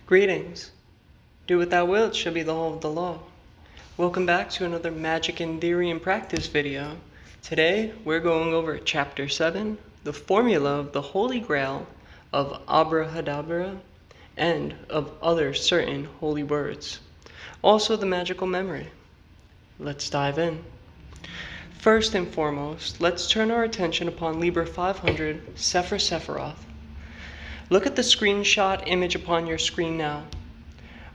Greetings. Do what thou wilt shall be the whole of the law. Welcome back to another Magic in Theory and Practice video. Today we're going over Chapter 7, the formula of the Holy Graal, of ABRAHADABRA, and of other certain holy words. Also the magical memory. Let's dive in. First and foremost, let's turn our attention upon Liber 500, Sefer Sephiroth. Look at the screenshot image upon your screen now.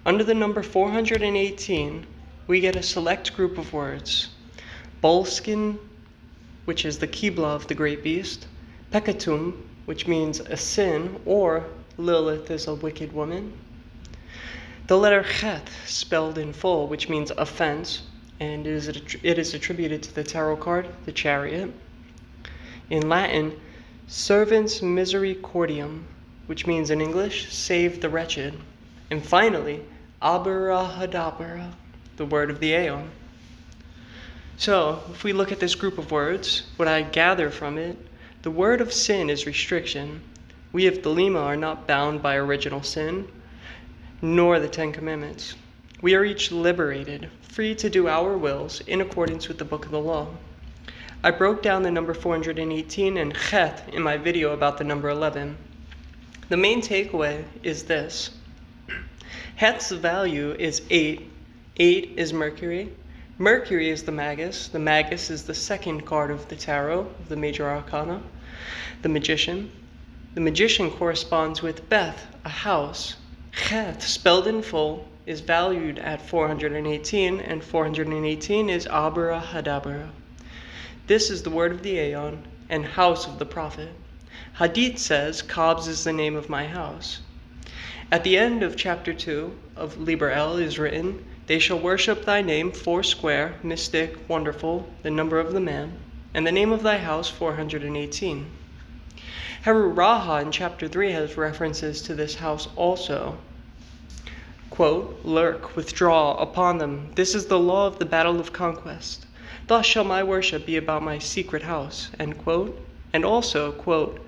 Under the number 418, we get a select group of words. Bolskin, which is the Qibla of the great beast. Pekatum, which means a sin, or Lilith is a wicked woman. The letter Chet, spelled in full, which means offense, and it is attributed to the tarot card, the Chariot. In Latin, Servans Misericordiam, which means in English, save the wretched. And finally, ABRAHADABRA, the word of the Aeon. So, if we look at this group of words, what I gather from it, the word of sin is restriction. We of Thelema are not bound by original sin, nor the Ten Commandments. We are each liberated, free to do our wills in accordance with the book of the law. I broke down the number 418 and Chet in my video about the number 11. The main takeaway is this. Chet's value is 8. 8 is Mercury. Mercury is the Magus. The Magus is the second card of the tarot, of the major arcana. The Magician. The Magician corresponds with Beth, a house. Chet, spelled in full, is valued at 418, and 418 is ABRAHADABRA. This is the word of the Aeon and house of the prophet. Hadith says, Qabs is the name of my house. At the end of chapter 2 of Liber L is written, they shall worship thy name foursquare, mystic, wonderful, the number of the man, and the name of thy house 418. Heru Raha in chapter 3 has references to this house also. Quote, lurk, withdraw upon them. This is the law of the battle of conquest. Thus shall my worship be about my secret house. End quote. And also, quote,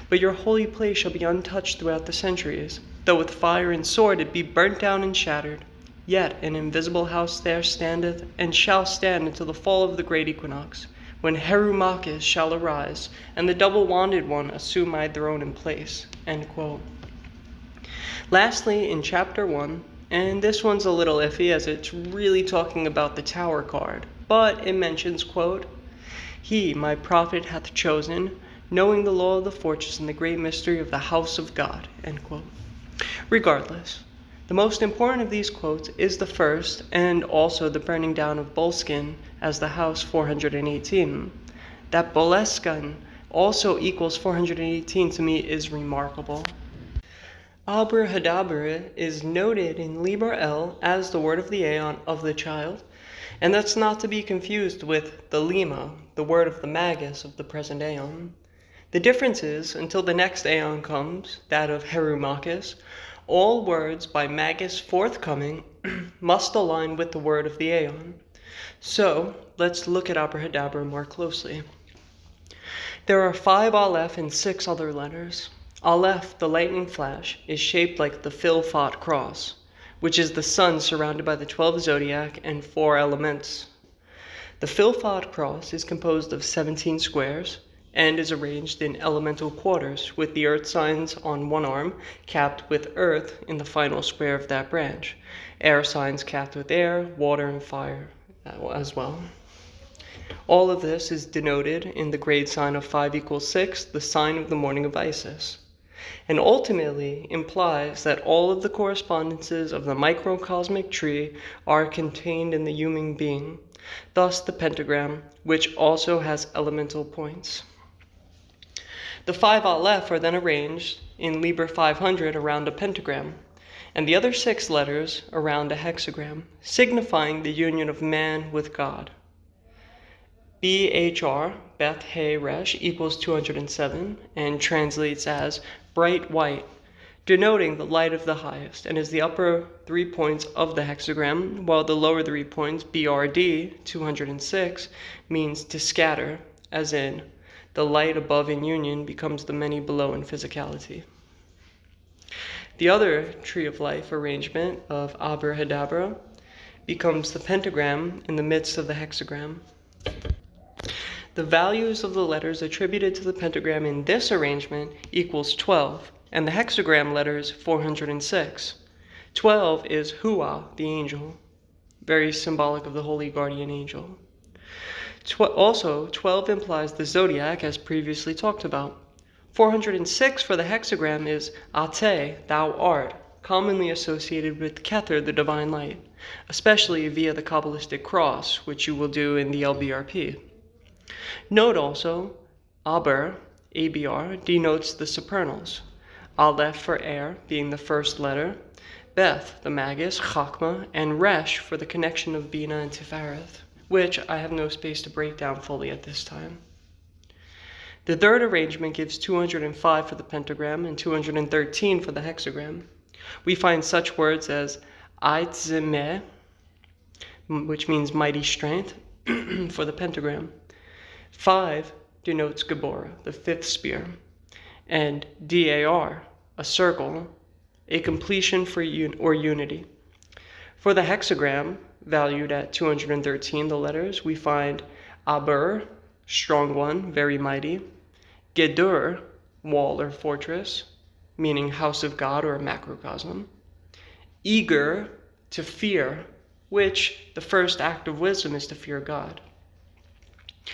but your holy place shall be untouched throughout the centuries, though with fire and sword it be burnt down and shattered. Yet an invisible house there standeth, and shall stand until the fall of the great equinox, when Heru shall arise, and the double-wanded one assume my throne and place. End quote. Lastly, in chapter 1, and this one's a little iffy as it's really talking about the Tower card, but it mentions, quote, he, my prophet, hath chosen, knowing the law of the fortress and the great mystery of the house of God. End quote. Regardless, the most important of these quotes is the first, and also the burning down of Bolskin as the house 418. That Boleskan also equals 418 to me is remarkable. ABRAHADABRA is noted in Liber L as the word of the Aeon of the child, and that's not to be confused with the Lima, the word of the Magus of the present Aeon. The difference is, until the next Aeon comes, that of Heru all words by Magus forthcoming must align with the word of the Aeon. So, let's look at ABRAHADABRA more closely. There are 5 Aleph and 6 other letters. Aleph, the lightning flash, is shaped like the Philfot cross, which is the sun surrounded by the 12 zodiac and 4 elements. The Philfot cross is composed of 17 squares, and is arranged in elemental quarters, with the earth signs on one arm, capped with earth in the final square of that branch. Air signs capped with air, water, and fire as well. All of this is denoted in the grade sign of 5 = 6, the sign of the morning of Isis, and ultimately implies that all of the correspondences of the microcosmic tree are contained in the human being, thus the pentagram, which also has elemental points. The 5 Aleph are then arranged in Liber 500 around a pentagram, and the other 6 letters around a hexagram, signifying the union of man with God. BHR, Beth He Resh, equals 207, and translates as bright white, denoting the light of the highest, and is the upper 3 points of the hexagram, while the lower 3 points, BRD, 206, means to scatter, as in, the light above in union becomes the many below in physicality. The other tree of life arrangement of ABRAHADABRA becomes the pentagram in the midst of the hexagram. The values of the letters attributed to the pentagram in this arrangement equals 12, and the hexagram letters 406. 12 is Hua, the angel, very symbolic of the holy guardian angel. Also, 12 implies the zodiac, as previously talked about. 406 for the hexagram is Ate, thou art, commonly associated with Kether, the divine light, especially via the Qabalistic cross, which you will do in the LBRP. Note also, Aber, ABR, denotes the supernals. Aleph for air, being the first letter, Beth, the magus, Chakma, and Resh for the connection of Bina and Tifereth, which I have no space to break down fully at this time. The third arrangement gives 205 for the pentagram and 213 for the hexagram. We find such words as Aitzimeh, which means mighty strength, for the pentagram. 5 denotes Gabora, the fifth spear, and Dar, a circle, a completion for unity. For the hexagram, valued at 213, the letters, we find Aber, strong one, very mighty, Gedur, wall or fortress, meaning house of God or a macrocosm, Eager, to fear, which the first act of wisdom is to fear God.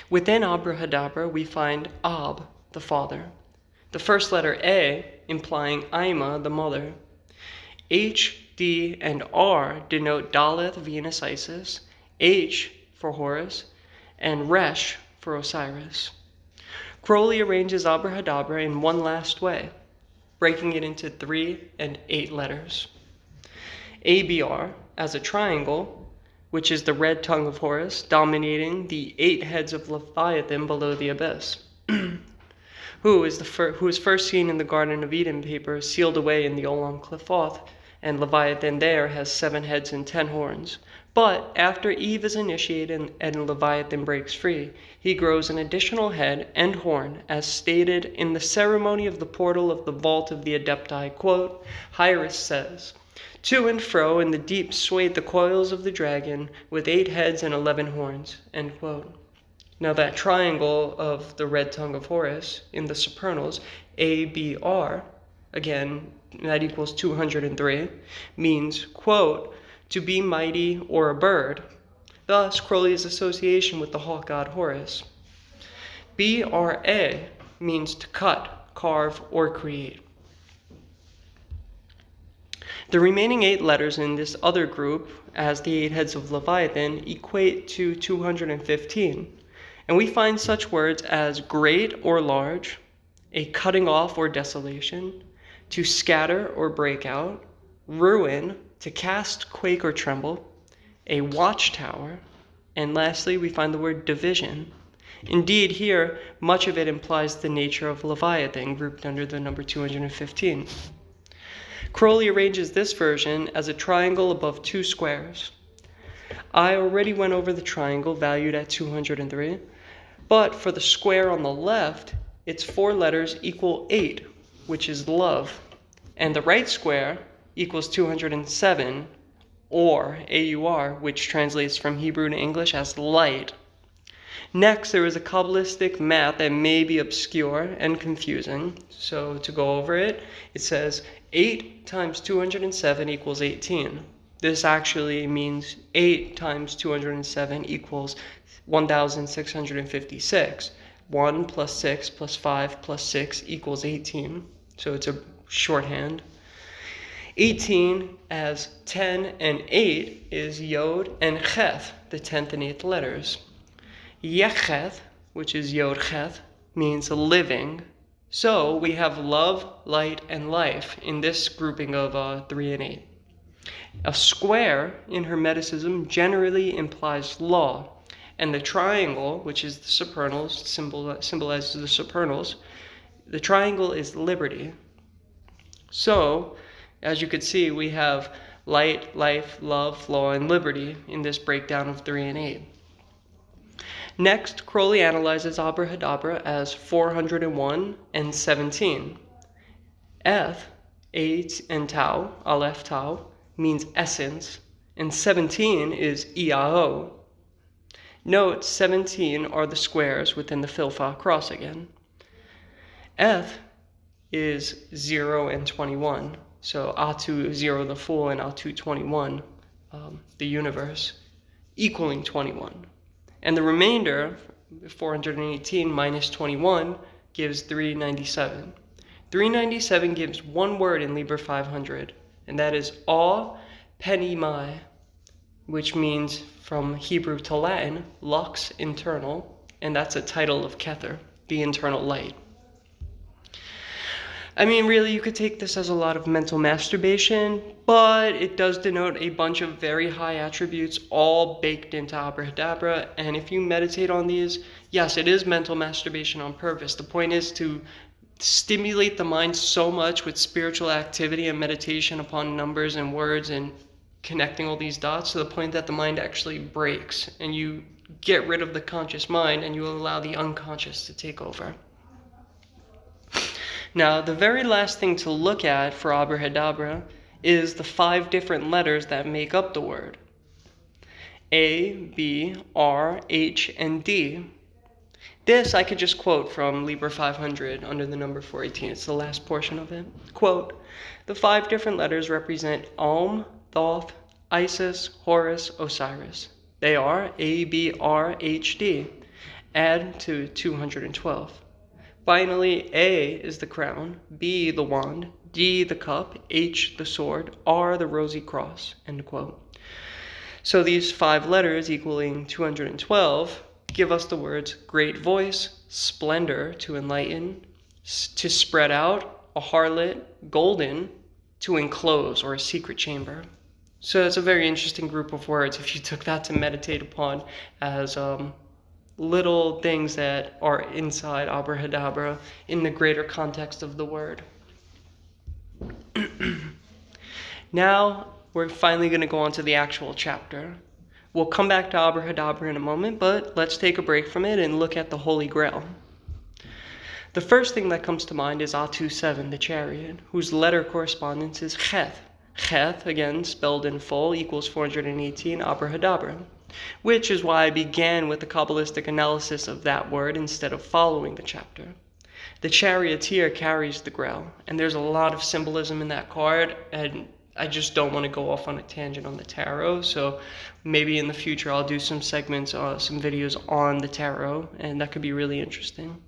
Within ABRAHADABRA, we find Ab, the father, the first letter A implying Aima, the mother. H, D, and R denote Daleth, Venus, Isis, H for Horus, and Resh for Osiris. Crowley arranges ABRAHADABRA in one last way, breaking it into 3 and 8 letters. ABR as a triangle, which is the red tongue of Horus, dominating the 8 heads of Leviathan below the abyss, who is first seen in the Garden of Eden paper, sealed away in the Olam Qlipoth, and Leviathan there has 7 heads and 10 horns. But after Eve is initiated and Leviathan breaks free, he grows an additional head and horn, as stated in the ceremony of the portal of the vault of the Adepti. Quote, Hyrus says, to and fro in the deep swayed the coils of the dragon, with 8 heads and 11 horns. End quote. Now that triangle of the red tongue of Horus in the supernals, ABR, again, that equals 203, means, quote, to be mighty or a bird. Thus, Crowley's association with the hawk god Horus. BRA means to cut, carve, or create. The remaining 8 letters in this other group, as the 8 heads of Leviathan, equate to 215. And we find such words as great or large, a cutting off or desolation, to scatter or break out, ruin, to cast, quake, or tremble, a watchtower, and lastly, we find the word division. Indeed, here, much of it implies the nature of Leviathan, grouped under the number 215. Crowley arranges this version as a triangle above 2 squares. I already went over the triangle valued at 203, but for the square on the left, its 4 letters equal 8, which is love, and the right square equals 207, or AUR, which translates from Hebrew to English as light. Next, there is a Kabbalistic math that may be obscure and confusing. So to go over it, it says 8 times 207 equals 18. This actually means 8 times 207 equals 1,656. 1 plus 6 plus 5 plus 6 equals 18. So it's a shorthand. 18 as 10 and 8 is Yod and Chet, the 10th and 8th letters. Yechet, which is Yod Chet, means living. So we have love, light, and life in this grouping of 3 and 8. A square in Hermeticism generally implies law, and the triangle, which is the supernals, symbolizes the supernals, the triangle is liberty. So, as you could see, we have light, life, love, law, and liberty in this breakdown of 3 and 8. Next, Crowley analyzes ABRAHADABRA as 401 and 17. Eth, A and tau, aleph tau, means essence, and 17 is iao. Note 17 are the squares within the Philfa cross again. Eth is 0 and 21. So Atu 0 the full and Atu 21, the universe, equaling 21. And the remainder, 418 minus 21, gives 397. 397 gives one word in Liber 500, and that is Au Peni Mai, which means from Hebrew to Latin, lux internal, and that's a title of Kether, the internal light. I mean, really, you could take this as a lot of mental masturbation, but it does denote a bunch of very high attributes, all baked into Abrahadabra, and if you meditate on these, yes, it is mental masturbation on purpose. The point is to stimulate the mind so much with spiritual activity and meditation upon numbers and words and connecting all these dots to the point that the mind actually breaks, and you get rid of the conscious mind and you allow the unconscious to take over. Now, the very last thing to look at for Abrahadabra is the 5 different letters that make up the word. A, B, R, H, and D. This I could just quote from Liber 500 under the number 418. It's the last portion of it. Quote, the 5 different letters represent Om, Thoth, Isis, Horus, Osiris. They are A, B, R, H, D. Add to 212. Finally, A is the crown, B the wand, D the cup, H the sword, R the rosy cross, end quote. So these 5 letters equaling 212 give us the words great voice, splendor to enlighten, to spread out, a harlot, golden, to enclose or a secret chamber. So it's a very interesting group of words if you took that to meditate upon as little things that are inside Abrahadabra in the greater context of the word. Now we're finally going to go on to the actual chapter. We'll come back to Abrahadabra in a moment, but let's take a break from it and look at the Holy Grail. The first thing that comes to mind is Atu 7, the chariot, whose letter correspondence is Chet. Chet, again spelled in full, equals 418 Abrahadabra, which is why I began with the Qabalistic analysis of that word instead of following the chapter. The charioteer carries the Grail, and there's a lot of symbolism in that card, and I just don't want to go off on a tangent on the tarot, so maybe in the future I'll do some segments, some videos on the tarot, and that could be really interesting.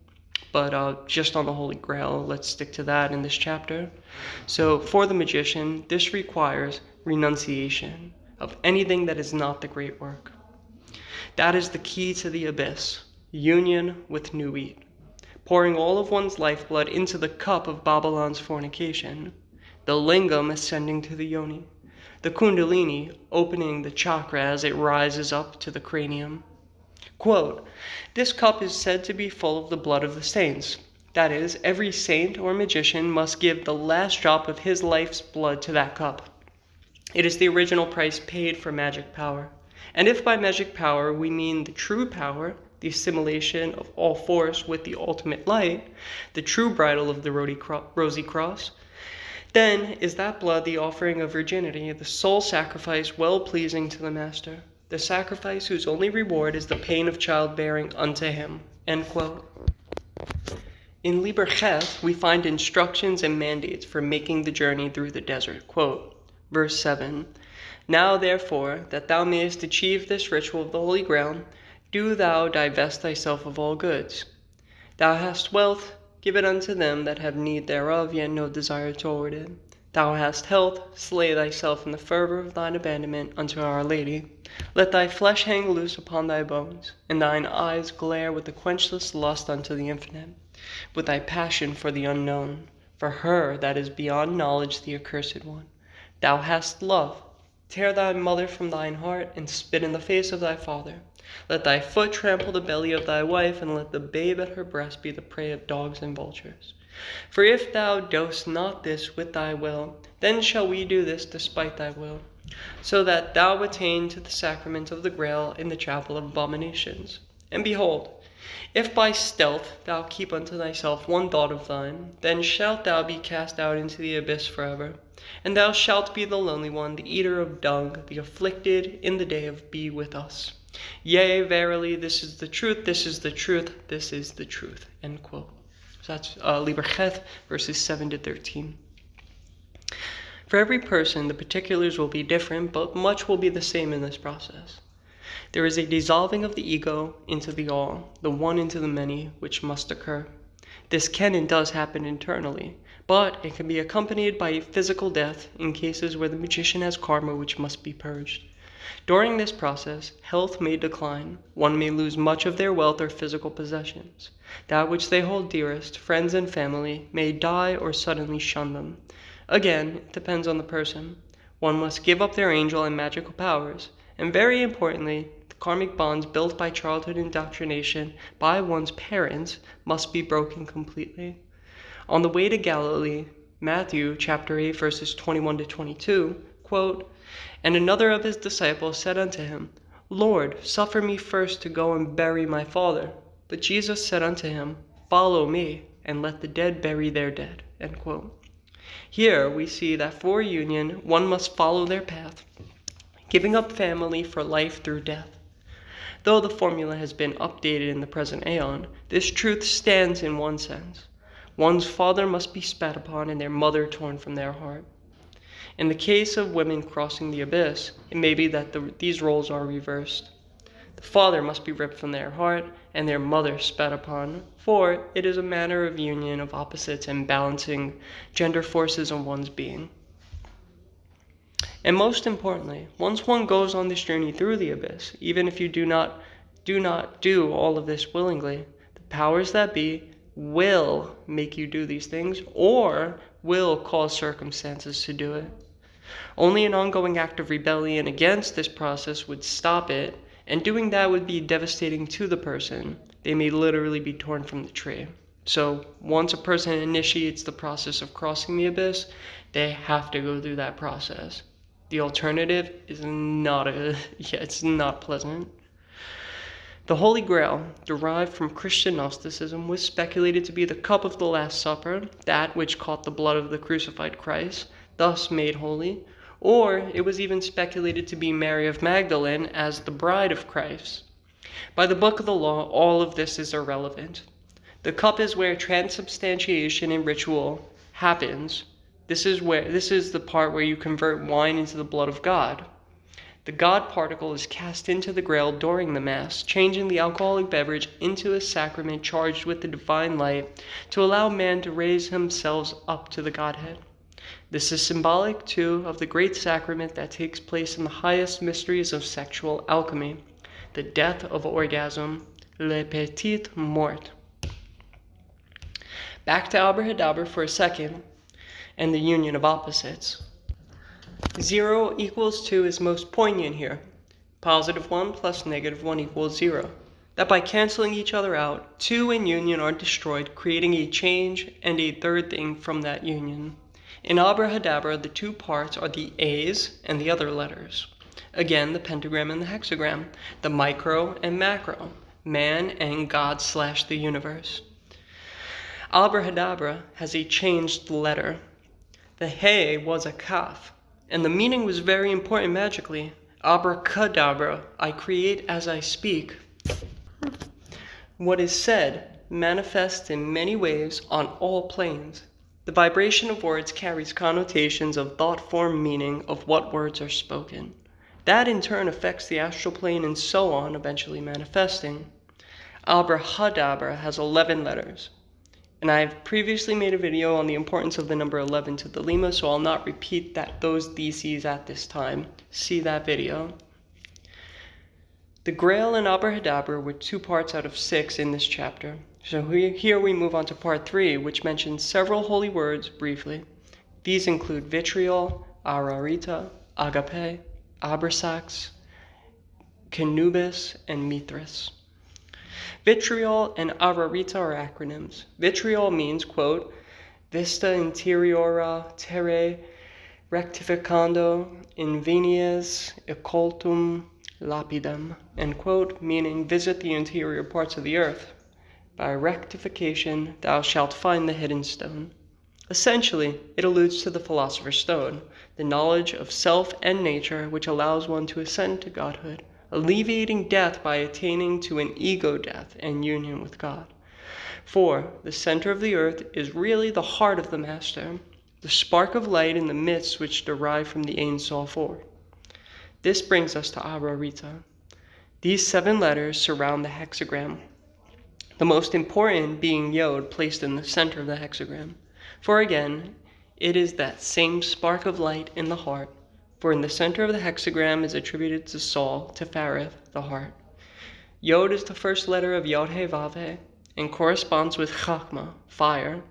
But just on the Holy Grail, let's stick to that in this chapter. So for the magician, this requires renunciation of anything that is not the great work. That is the key to the abyss, union with Nuit, pouring all of one's lifeblood into the cup of Babylon's fornication, the lingam ascending to the yoni, the kundalini opening the chakra as it rises up to the cranium. Quote, this cup is said to be full of the blood of the saints. That is, every saint or magician must give the last drop of his life's blood to that cup. It is the original price paid for magic power. And if by magic power we mean the true power, the assimilation of all force with the ultimate light, the true bridle of the rosy cross, then is that blood the offering of virginity, the sole sacrifice well-pleasing to the Master, the sacrifice whose only reward is the pain of childbearing unto him. End quote. In Liber Chet, we find instructions and mandates for making the journey through the desert. Quote, verse 7, now therefore, that thou mayest achieve this ritual of the Holy Grail, do thou divest thyself of all goods. Thou hast wealth, give it unto them that have need thereof, yet no desire toward it. Thou hast health, slay thyself in the fervor of thine abandonment unto Our Lady. Let thy flesh hang loose upon thy bones, and thine eyes glare with the quenchless lust unto the infinite, with thy passion for the unknown, for her that is beyond knowledge, the accursed one. Thou hast love, tear thy mother from thine heart, and spit in the face of thy father. Let thy foot trample the belly of thy wife, and let the babe at her breast be the prey of dogs and vultures. For if thou dost not this with thy will, then shall we do this despite thy will, so that thou attain to the sacrament of the Grail in the chapel of abominations. And behold, If by stealth thou keep unto thyself one thought of thine, then shalt thou be cast out into the abyss forever. And thou shalt be the lonely one, the eater of dung, the afflicted in the day of be with us. Yea, verily, this is the truth, this is the truth, this is the truth. End quote. So that's Liber verses 7 to 13. For every person, the particulars will be different, but much will be the same in this process. There is a dissolving of the ego into the all, the one into the many, which must occur. This can and does happen internally, but it can be accompanied by a physical death in cases where the magician has karma which must be purged. During this process, health may decline. One may lose much of their wealth or physical possessions. That which they hold dearest, friends and family, may die or suddenly shun them. Again, it depends on the person. One must give up their angel and magical powers, and very importantly, the karmic bonds built by childhood indoctrination by one's parents must be broken completely. On the way to Galilee, Matthew chapter 8 verses 21 to 22, quote, "And another of his disciples said unto him, Lord, suffer me first to go and bury my father. But Jesus said unto him, Follow me, and let the dead bury their dead." End quote. Here we see that for union, one must follow their path, giving up family for life through death. Though the formula has been updated in the present aeon, this truth stands in one sense. One's father must be spat upon and their mother torn from their heart. In the case of women crossing the abyss, it may be that these roles are reversed. The father must be ripped from their heart and their mother spat upon, for it is a matter of union of opposites and balancing gender forces in one's being. And most importantly, once one goes on this journey through the abyss, even if you do not do all of this willingly, the powers that be will make you do these things or will cause circumstances to do it. Only an ongoing act of rebellion against this process would stop it, and doing that would be devastating to the person. They may literally be torn from the tree. So once a person initiates the process of crossing the abyss, they have to go through that process. The alternative is it's not pleasant. The Holy Graal, derived from Christian Gnosticism, was speculated to be the cup of the Last Supper, that which caught the blood of the crucified Christ, thus made holy, or it was even speculated to be Mary of Magdalene as the bride of Christ. By the book of the law, all of this is irrelevant. The cup is where transubstantiation and ritual happens. This is the part where you convert wine into the blood of God. The God particle is cast into the Grail during the Mass, changing the alcoholic beverage into a sacrament charged with the divine light to allow man to raise themselves up to the Godhead. This is symbolic, too, of the great sacrament that takes place in the highest mysteries of sexual alchemy, the death of orgasm, le petit mort. Back to ABRAHADABRA for a second, and the union of opposites. 0 equals 2 is most poignant here. Positive 1 plus negative 1 equals 0. That by canceling each other out, 2 in union are destroyed, creating a change and a third thing from that union. In ABRAHADABRA, the two parts are the A's and the other letters. Again, the pentagram and the hexagram, the micro and macro, man and God / the universe. ABRAHADABRA has a changed letter. The He was a Kaf, and the meaning was very important magically. Abracadabra, I create as I speak. What is said manifests in many ways on all planes. The vibration of words carries connotations of thought form meaning of what words are spoken. That in turn affects the astral plane and so on, eventually manifesting. ABRAHADABRA has 11 letters. And I've previously made a video on the importance of the number 11 to the Lima, so I'll not repeat those theses at this time. See that video. The Grail and ABRAHADABRA were 2 parts out of 6 in this chapter. So here we move on to part 3, which mentions several holy words briefly. These include vitriol, ararita, agape, abrasax, canubis, and mithras. Vitriol and ararita are acronyms. Vitriol means, quote, vista interiora terrae rectificando invenies occultum lapidem, end quote, meaning visit the interior parts of the earth, By rectification thou shalt find the hidden stone. Essentially, it alludes to the Philosopher's Stone, the knowledge of self and nature which allows one to ascend to godhood, alleviating death by attaining to an ego death and union with God. For the center of the earth is really the heart of the Master, the spark of light in the midst which derive from the Ein Sof Or. This brings us to ABRAHADABRA. These 7 letters surround the hexagram, the most important being Yod placed in the center of the hexagram. For again, it is that same spark of light in the heart, for in the center of the hexagram is attributed to Sol, Tefereth, the heart. Yod is the first letter of Yod He Vav He, and corresponds with Chachma, fire.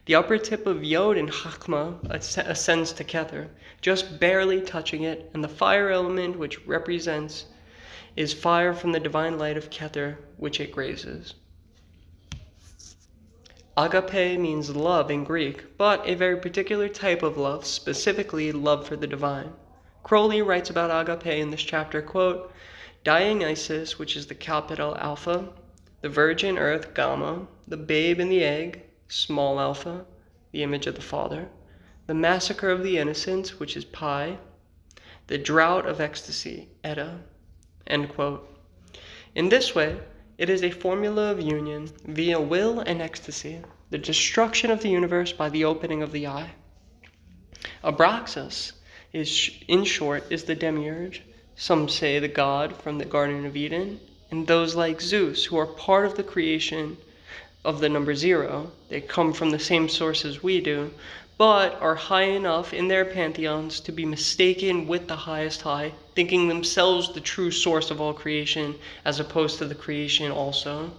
The upper tip of Yod in Chachma ascends to Kether, just barely touching it, and the fire element which represents is fire from the divine light of Kether, which it grazes. Agape means love in Greek, but a very particular type of love, specifically love for the divine. Crowley writes about agape in this chapter, quote, Dionysus, which is the capital Alpha, the virgin earth, Gamma, the babe in the egg, small alpha, the image of the Father, the massacre of the innocents, which is Pi, the drought of ecstasy, Eta, end quote. In this way, it is a formula of union via will and ecstasy, the destruction of the universe by the opening of the eye. Abraxas, in short, is the demiurge, some say the god from the Garden of Eden, and those like Zeus who are part of the creation of the number 0. They come from the same source as we do, but are high enough in their pantheons to be mistaken with the highest high, thinking themselves the true source of all creation, as opposed to the creation also.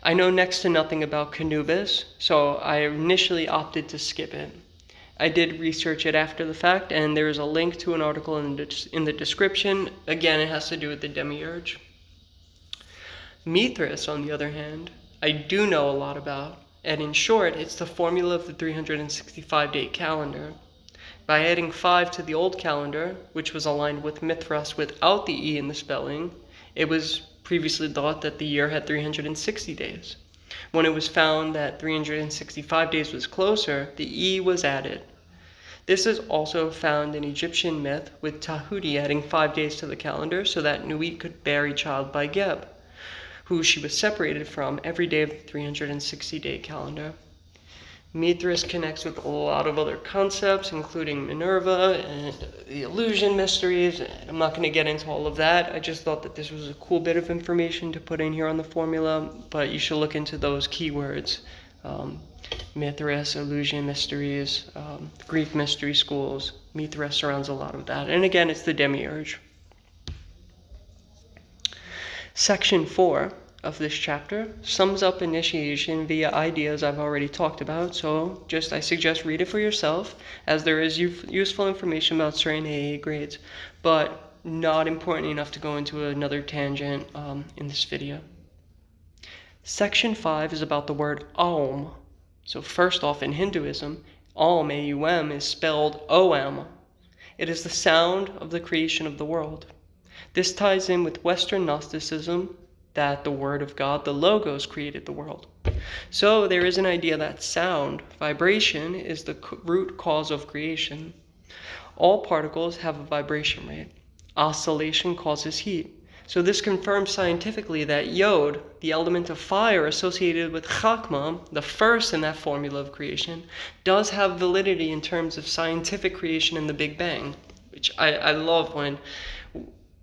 I know next to nothing about Canubis, so I initially opted to skip it. I did research it after the fact, and there is a link to an article in the description. Again, it has to do with the demiurge. Mithras, on the other hand, I do know a lot about, and in short, it's the formula of the 365-day calendar. By adding 5 to the old calendar, which was aligned with Mithras without the E in the spelling, it was previously thought that the year had 360 days. When it was found that 365 days was closer, the E was added. This is also found in Egyptian myth, with Tahuti adding 5 days to the calendar so that Nuit could bear a child by Geb, who she was separated from every day of the 360-day calendar. Mithras connects with a lot of other concepts, including Minerva and the illusion mysteries. I'm not going to get into all of that. I just thought that this was a cool bit of information to put in here on the formula, but you should look into those keywords. Mithras, illusion mysteries, Greek mystery schools. Mithras surrounds a lot of that. And again, it's the demiurge. Section 4 of this chapter sums up initiation via ideas I've already talked about, so I suggest read it for yourself, as there is useful information about certain AA grades, but not important enough to go into another tangent in this video. Section 5 is about the word Aum. So first off, in Hinduism, Aum, A-U-M, is spelled O-M. It is the sound of the creation of the world. This ties in with Western Gnosticism, that the Word of God, the Logos, created the world. So there is an idea that sound, vibration, is the root cause of creation. All particles have a vibration rate. Oscillation causes heat. So this confirms scientifically that Yod, the element of fire associated with Chakma, the first in that formula of creation, does have validity in terms of scientific creation in the Big Bang, which I love when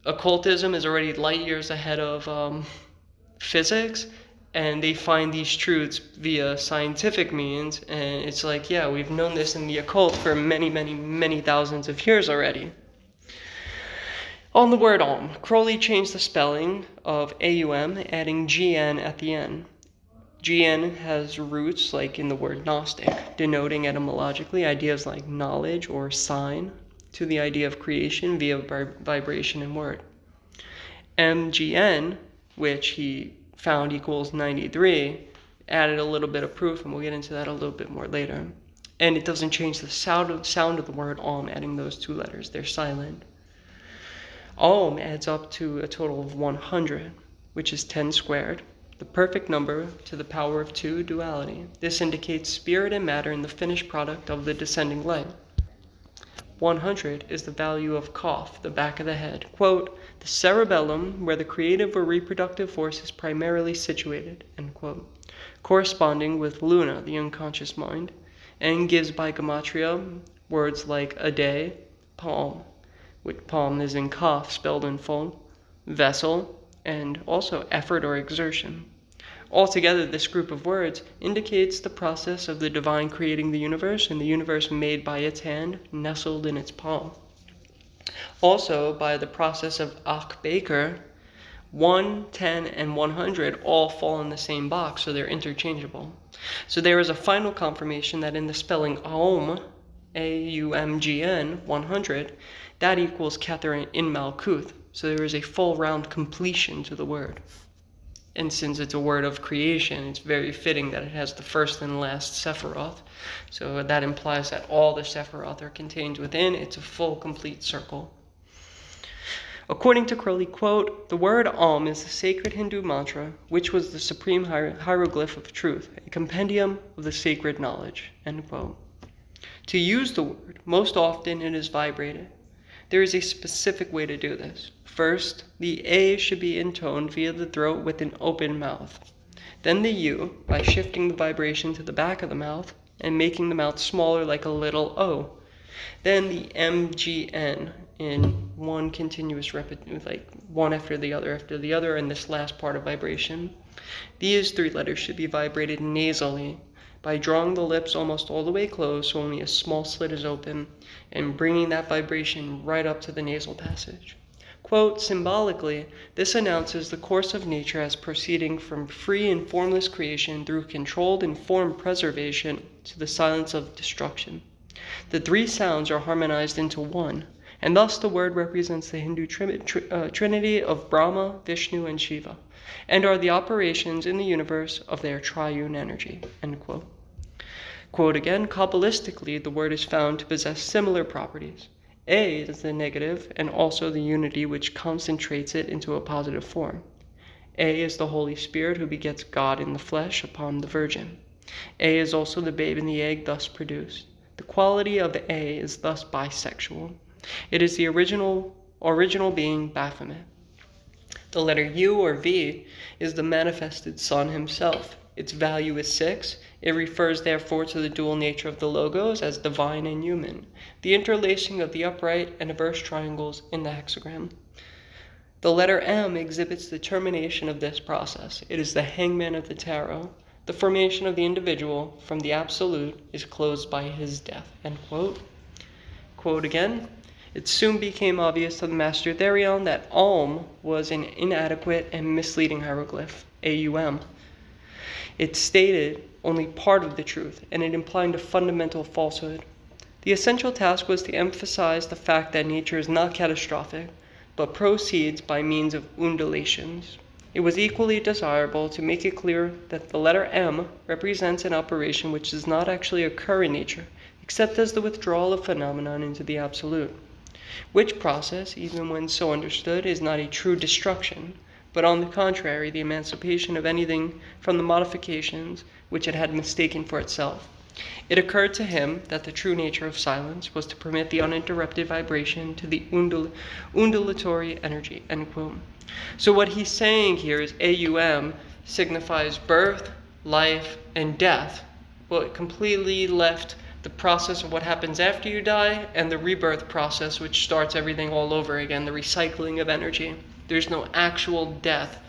occultism is already light years ahead of physics, and they find these truths via scientific means, and it's like, yeah, we've known this in the occult for many, many, many thousands of years already. On the word Aum, Crowley changed the spelling of A-U-M, adding G-N at the end. G-N has roots like in the word Gnostic, denoting etymologically ideas like knowledge or sign, to the idea of creation via vibration and word. MGN, which he found equals 93, added a little bit of proof, and we'll get into that a little bit more later. And it doesn't change the sound of the word Aum, adding those 2 letters. They're silent. Aum adds up to a total of 100, which is 10 squared. the perfect number to the power of 2 duality. This indicates spirit and matter in the finished product of the descending light. 100 is the value of Qaf, the back of the head. Quote, the cerebellum, where the creative or reproductive force is primarily situated, end quote, corresponding with Luna, the unconscious mind, and gives by gematria words like a day, palm, which palm is in Qaf, spelled in full, vessel, and also effort or exertion. Altogether, this group of words indicates the process of the divine creating the universe and the universe made by its hand, nestled in its palm. Also, by the process of Ach-Baker, 1, 10, and 100 all fall in the same box, so they're interchangeable. So there is a final confirmation that in the spelling Aum, A-U-M-G-N, 100, that equals Kether in Malkuth. So there is a full round completion to the word. And since it's a word of creation, it's very fitting that it has the first and last Sephiroth. So that implies that all the Sephiroth are contained within. It's a full, complete circle. According to Crowley, quote, the word Om is the sacred Hindu mantra, which was the supreme hieroglyph of truth, a compendium of the sacred knowledge, end quote. To use the word, most often it is vibrated. There is a specific way to do this. First, the A should be intoned via the throat with an open mouth. Then the U, by shifting the vibration to the back of the mouth and making the mouth smaller like a little O. Then the MGN in one continuous repetition, like one after the other, and this last part of vibration. These 3 letters should be vibrated nasally by drawing the lips almost all the way closed so only a small slit is open and bringing that vibration right up to the nasal passage. Quote, symbolically, this announces the course of nature as proceeding from free and formless creation through controlled and formed preservation to the silence of destruction. The 3 sounds are harmonized into one, and thus the word represents the Hindu trinity of Brahma, Vishnu, and Shiva, and are the operations in the universe of their triune energy, end quote. Quote again, Qabalistically, the word is found to possess similar properties. A is the negative and also the unity which concentrates it into a positive form. A is the Holy Spirit who begets God in the flesh upon the Virgin. A is also the babe in the egg thus produced. The quality of A is thus bisexual. It is the original being Baphomet. The letter U or V is the manifested Son himself. Its value is 6. It refers therefore to the dual nature of the logos as divine and human, the interlacing of the upright and inverse triangles in the hexagram. The letter M exhibits the termination of this process. It is the hangman of the tarot. The formation of the individual from the absolute is closed by his death, end quote. Quote again, it soon became obvious to the Master Therion that Aum was an inadequate and misleading hieroglyph, AUM. It stated only part of the truth, and it implied a fundamental falsehood. The essential task was to emphasize the fact that nature is not catastrophic, but proceeds by means of undulations. It was equally desirable to make it clear that the letter M represents an operation which does not actually occur in nature, except as the withdrawal of phenomenon into the absolute, which process, even when so understood, is not a true destruction, but on the contrary, the emancipation of anything from the modifications which it had mistaken for itself. It occurred to him that the true nature of silence was to permit the uninterrupted vibration to the undulatory energy, end quote. So what he's saying here is AUM signifies birth, life, and death. Well, it completely left the process of what happens after you die and the rebirth process, which starts everything all over again, the recycling of energy. There's no actual death.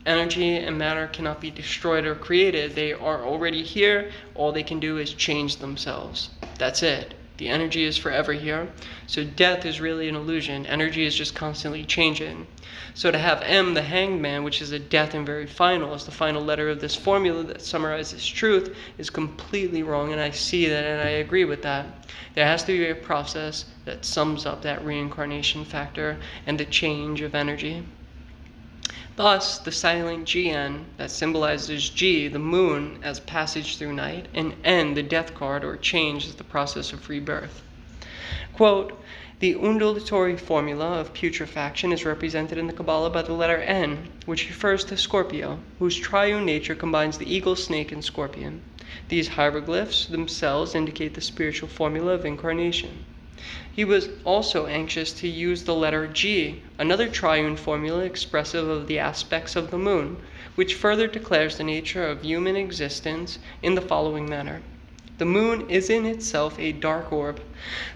Energy and matter cannot be destroyed or created. They are already here. All they can do is change themselves. That's it. The energy is forever here. So death is really an illusion. Energy is just constantly changing. So to have M, the hanged man, which is a death and very final, as the final letter of this formula that summarizes truth, is completely wrong, and I see that and I agree with that. There has to be a process that sums up that reincarnation factor and the change of energy. Thus, the silent GN that symbolizes G, the moon, as passage through night, and N, the death card or change, is the process of rebirth. Quote, the undulatory formula of putrefaction is represented in the Kabbalah by the letter N, which refers to Scorpio, whose triune nature combines the eagle, snake, and scorpion. These hieroglyphs themselves indicate the spiritual formula of incarnation. He was also anxious to use the letter G, another triune formula expressive of the aspects of the moon, which further declares the nature of human existence in the following manner. The moon is in itself a dark orb,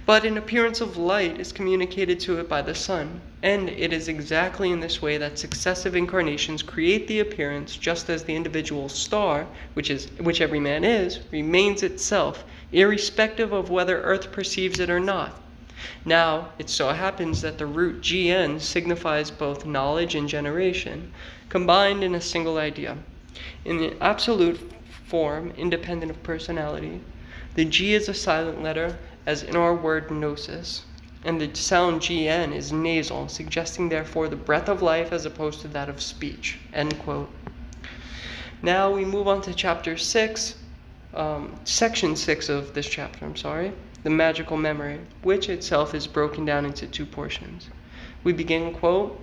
but an appearance of light is communicated to it by the sun, and it is exactly in this way that successive incarnations create the appearance, just as the individual star, which every man is, remains itself, irrespective of whether Earth perceives it or not. Now, it so happens that the root GN signifies both knowledge and generation, combined in a single idea. In the absolute form, independent of personality, the G is a silent letter, as in our word gnosis, and the sound GN is nasal, suggesting therefore the breath of life as opposed to that of speech. End quote. Now we move on to chapter 6, section 6 of this chapter, the magical memory, which itself is broken down into two portions. We begin, quote,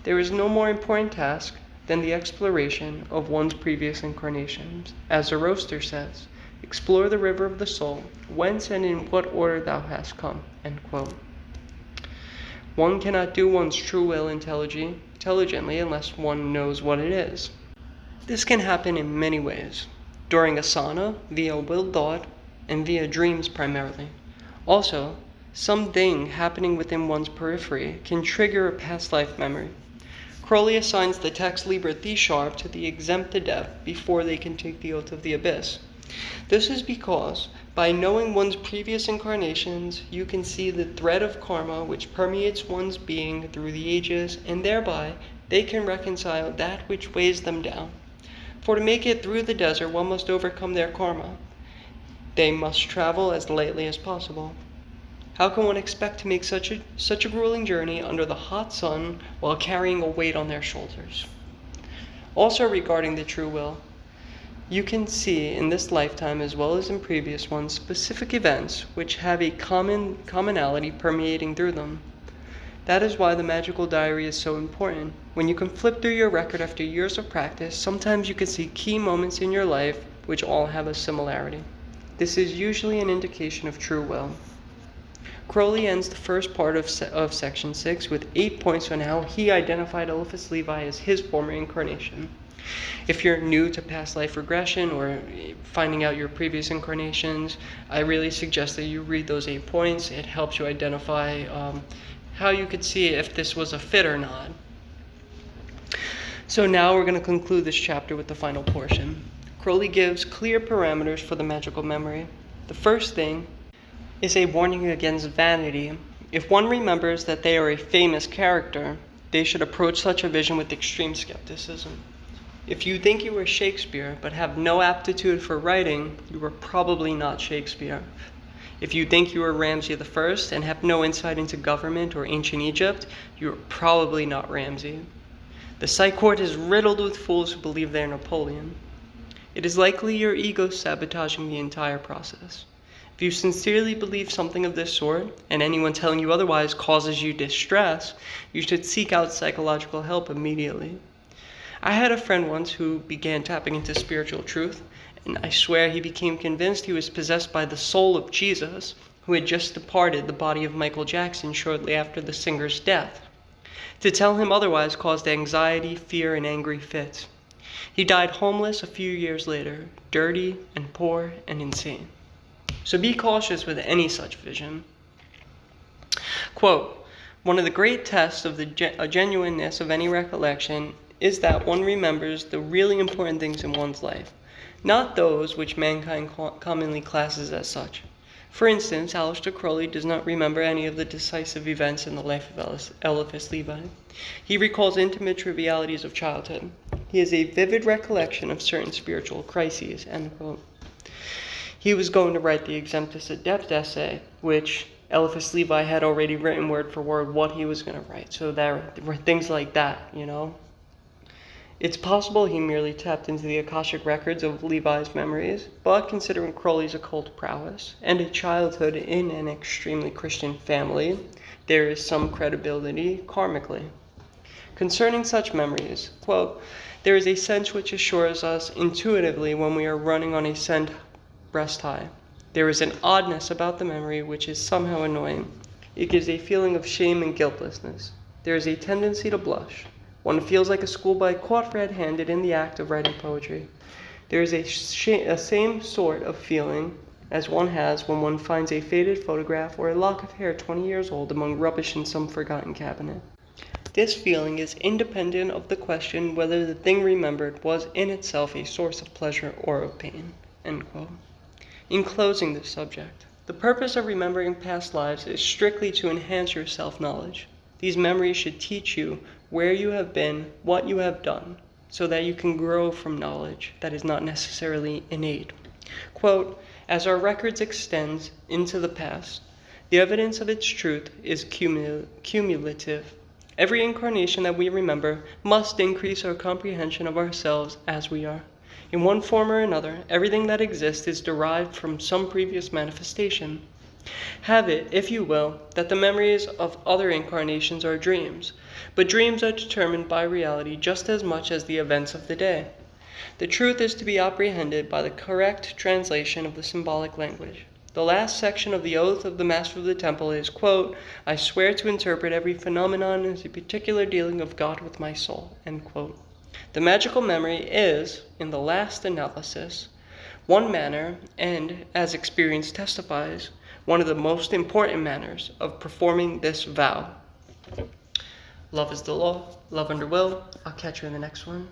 there is no more important task than the exploration of one's previous incarnations. As Zoroaster says, explore the river of the soul, whence and in what order thou hast come. End quote. One cannot do one's true will intelligently unless one knows what it is. This can happen in many ways. During asana, via will thought, and via dreams primarily. Also, something happening within one's periphery can trigger a past life memory. Crowley assigns the text Liber D-sharp to the exempt adept before they can take the oath of the abyss. This is because, by knowing one's previous incarnations, you can see the thread of karma which permeates one's being through the ages, and thereby they can reconcile that which weighs them down. For to make it through the desert, one must overcome their karma. They must travel as lightly as possible. How can one expect to make such a grueling journey under the hot sun while carrying a weight on their shoulders? Also regarding the true will, you can see in this lifetime as well as in previous ones specific events which have a commonality permeating through them. That is why the magical diary is so important. When you can flip through your record after years of practice, sometimes you can see key moments in your life which all have a similarity. This is usually an indication of true will. Crowley ends the first part of section 6 with 8 points on how he identified Eliphas Levi as his former incarnation. If you're new to past life regression or finding out your previous incarnations, I really suggest that you read those 8 points. It helps you identify how you could see if this was a fit or not. So now we're going to conclude this chapter with the final portion. Crowley gives clear parameters for the magical memory. The first thing is a warning against vanity. If one remembers that they are a famous character, they should approach such a vision with extreme skepticism. If you think you are Shakespeare but have no aptitude for writing, you are probably not Shakespeare. If you think you are Ramses I and have no insight into government or ancient Egypt, you are probably not Ramses. The Psych Court is riddled with fools who believe they are Napoleon. It is likely your ego sabotaging the entire process. If you sincerely believe something of this sort, and anyone telling you otherwise causes you distress, you should seek out psychological help immediately. I had a friend once who began tapping into spiritual truth, and I swear he became convinced he was possessed by the soul of Jesus, who had just departed the body of Michael Jackson shortly after the singer's death. To tell him otherwise caused anxiety, fear, and angry fits. He died homeless a few years later, dirty and poor and insane. So be cautious with any such vision. Quote, one of the great tests of the genuineness of any recollection is that one remembers the really important things in one's life, not those which mankind commonly classes as such. For instance, Aleister Crowley does not remember any of the decisive events in the life of Eliphas Levi. He recalls intimate trivialities of childhood. He has a vivid recollection of certain spiritual crises, end quote. He was going to write the Exemptus Adept essay, which Eliphas Levi had already written word for word what he was going to write. So there were things like that, you know. It's possible he merely tapped into the Akashic records of Levi's memories, but considering Crowley's occult prowess and a childhood in an extremely Christian family, there is some credibility karmically. Concerning such memories, quote, there is a sense which assures us intuitively when we are running on a scent breast high. There is an oddness about the memory which is somehow annoying. It gives a feeling of shame and guiltlessness. There is a tendency to blush. One feels like a schoolboy caught red-handed in the act of writing poetry. There is a same sort of feeling as one has when one finds a faded photograph or a lock of hair 20 years old among rubbish in some forgotten cabinet. This feeling is independent of the question whether the thing remembered was in itself a source of pleasure or of pain. End quote. In closing this subject, the purpose of remembering past lives is strictly to enhance your self-knowledge. These memories should teach you where you have been, what you have done, so that you can grow from knowledge that is not necessarily innate. Quote, as our records extend into the past, the evidence of its truth is cumulative. Every incarnation that we remember must increase our comprehension of ourselves as we are. In one form or another, everything that exists is derived from some previous manifestation. Have it, if you will, that the memories of other incarnations are dreams, but dreams are determined by reality just as much as the events of the day. The truth is to be apprehended by the correct translation of the symbolic language. The last section of the oath of the Master of the Temple is, quote, I swear to interpret every phenomenon as a particular dealing of God with my soul, end quote. The magical memory is, in the last analysis, one manner, and, as experience testifies, one of the most important manners of performing this vow. Love is the law, love under will. I'll catch you in the next one.